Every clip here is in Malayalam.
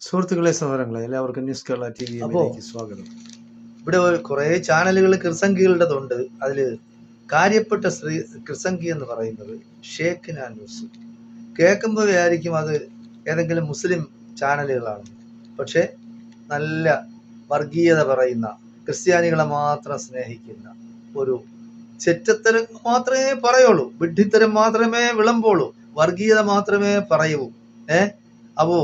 സുഹൃത്തുക്കളെ, സഹോദരങ്ങളെ, എല്ലാവർക്കും ന്യൂസ് കേരള ടിവിയിലേക്ക് സ്വാഗതം. ഇവിടെ കുറെ ചാനലുകൾ ക്രിസംഖികളുടേതുണ്ട്. അതില് കാര്യപ്പെട്ട ക്രിസംഖി എന്ന് പറയുന്നത് ഷേഖിന ന്യൂസ്. കേൾക്കുമ്പോൾ വിചാരിക്കും അത് ഏതെങ്കിലും മുസ്ലിം ചാനലുകളാണ്. പക്ഷെ നല്ല വർഗീയത പറയുന്ന, ക്രിസ്ത്യാനികളെ മാത്രം സ്നേഹിക്കുന്ന ഒരു ചെറ്റത്തരം മാത്രമേ പറയുള്ളൂ, വിഡ്ഢിത്തരം മാത്രമേ വിളമ്പോളൂ, വർഗീയത മാത്രമേ പറയൂ. അപ്പോ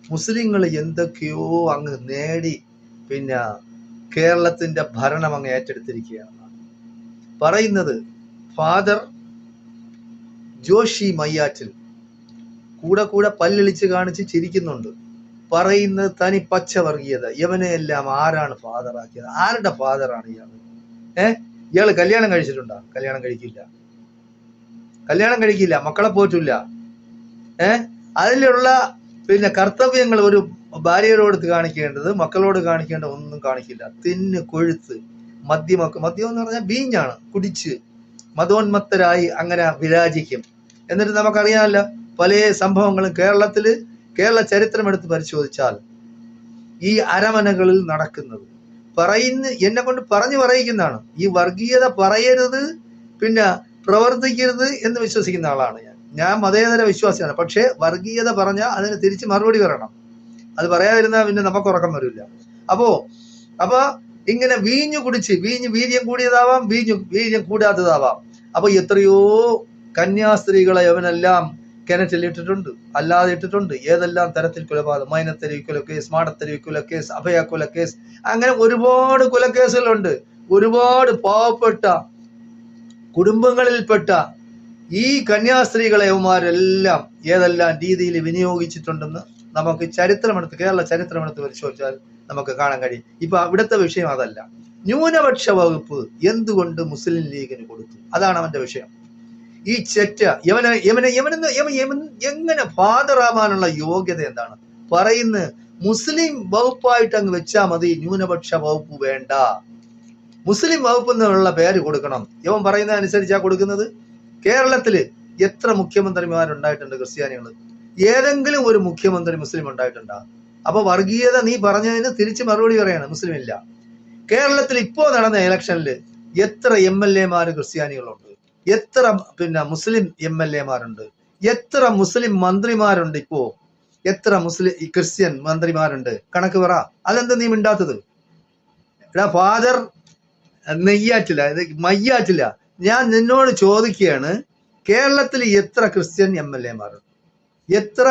മുസ്ലിങ്ങൾ എന്തൊക്കെയോ അങ്ങ് നേടി കേരളത്തിന്റെ ഭരണം അങ്ങ് ഏറ്റെടുത്തിരിക്കുകയാണ് പറയുന്നത്. ഫാദർ ജോഷി മയ്യാറ്റിൽ കൂടെ പല്ലിളിച്ച് കാണിച്ച് ചിരിക്കുന്നുണ്ട്. പറയുന്നത് തനി പച്ച വർഗീയത. യവനെ എല്ലാം ആരാണ് ഫാദറാക്കിയത്? ആരുടെ ഫാദറാണ് ഇയാള്? ഇയാള് കല്യാണം കഴിച്ചിട്ടുണ്ടോ? കല്യാണം കഴിക്കില്ല, മക്കളെ പോറ്റില്ല. അതിലുള്ള കർത്തവ്യങ്ങൾ ഒരു ഭാര്യയോട് കാണിക്കേണ്ടത്, മക്കളോട് കാണിക്കേണ്ടത് ഒന്നും കാണിക്കില്ല. തിന്ന് കൊഴുത്ത് മദ്യം എന്ന് പറഞ്ഞാൽ ബീഞ്ഞാണ്, കുടിച്ച് മതോന്മത്തരായി അങ്ങനെ വിരാജിക്കും. എന്നിട്ട് നമുക്കറിയാമല്ലോ പല സംഭവങ്ങളും കേരള ചരിത്രം എടുത്ത് പരിശോധിച്ചാൽ ഈ അരമനകളിൽ നടക്കുന്നത് എന്നെ കൊണ്ട് പറഞ്ഞു പറയിക്കുന്നതാണ്. ഈ വർഗീയത പറയരുത്, പ്രവർത്തിക്കരുത് എന്ന് വിശ്വസിക്കുന്ന ആളാണ് ഞാൻ മതേതര വിശ്വാസിയാണ്. പക്ഷെ വർഗീയത പറഞ്ഞാൽ അതിന് തിരിച്ച് മറുപടി പറയണം. അത് പറയാതിരുന്നാൽ നമുക്ക് ഉറക്കം വരില്ല. അപ്പോ ഇങ്ങനെ വീഞ്ഞു കുടിച്ച് വീര്യം കൂടിയതാവാം, വീര്യം കൂടാത്തതാവാം. അപ്പൊ എത്രയോ കന്യാസ്ത്രീകളെ അവനെല്ലാം കിണറ്റിലിട്ടിട്ടുണ്ട്, അല്ലാതെ ഇട്ടിട്ടുണ്ട്. ഏതെല്ലാം തരത്തിൽ കൊലപാതകം, മൈനത്തെരുവ് കൊലക്കേസ്, മാടത്തെരുവ് കൊലക്കേസ്, അഭയ കൊലക്കേസ്, അങ്ങനെ ഒരുപാട് കൊലക്കേസുകളുണ്ട്. ഒരുപാട് പാവപ്പെട്ട കുടുംബങ്ങളിൽപ്പെട്ട ഈ കന്യാസ്ത്രീകളെ അവന്മാരെല്ലാം ഏതെല്ലാം രീതിയിൽ വിനിയോഗിച്ചിട്ടുണ്ടെന്ന് നമുക്ക് കേരള ചരിത്രമെടുത്ത് പരിശോധിച്ചാൽ നമുക്ക് കാണാൻ കഴിയും. ഇപ്പൊ അവിടുത്തെ വിഷയം അതല്ല. ന്യൂനപക്ഷ വകുപ്പ് എന്തുകൊണ്ട് മുസ്ലിം ലീഗിന് കൊടുത്തു? അതാണ് അവന്റെ വിഷയം. ഈ ചെറ്റ എങ്ങനെ ഫാദറാവാനുള്ള യോഗ്യത എന്താണ് പറയുന്നത്? മുസ്ലിം വകുപ്പായിട്ട് അങ്ങ് വെച്ചാൽ മതി, ന്യൂനപക്ഷ വകുപ്പ് വേണ്ട. മുസ്ലിം വകുപ്പ് എന്നുള്ള പേര് കൊടുക്കണം. ഇവൻ പറയുന്നത് അനുസരിച്ചാ കൊടുക്കുന്നത്. കേരളത്തില് എത്ര മുഖ്യമന്ത്രിമാരുണ്ടായിട്ടുണ്ട് ക്രിസ്ത്യാനികൾ? ഏതെങ്കിലും ഒരു മുഖ്യമന്ത്രി മുസ്ലിം ഉണ്ടായിട്ടുണ്ടോ? അപ്പൊ വർഗീയത നീ പറഞ്ഞതിന് തിരിച്ച് മറുപടി പറയാണ്, മുസ്ലിം ഇല്ല. കേരളത്തിൽ ഇപ്പോ നടന്ന ഇലക്ഷനിൽ എത്ര MLA-മാര് ക്രിസ്ത്യാനികളുണ്ട്? എത്ര മുസ്ലിം MLA-മാരുണ്ട്? എത്ര മുസ്ലിം മന്ത്രിമാരുണ്ട്? ഇപ്പോ എത്ര ക്രിസ്ത്യൻ മന്ത്രിമാരുണ്ട്? കണക്ക് പറ. അതെന്താ നീ മിണ്ടാത്തത്? ഫാദർ മയ്യാറ്റില്ല, ഞാൻ നിന്നോട് ചോദിക്കുകയാണ്, കേരളത്തിൽ എത്ര ക്രിസ്ത്യൻ MLA-മാരുണ്ട്? എത്ര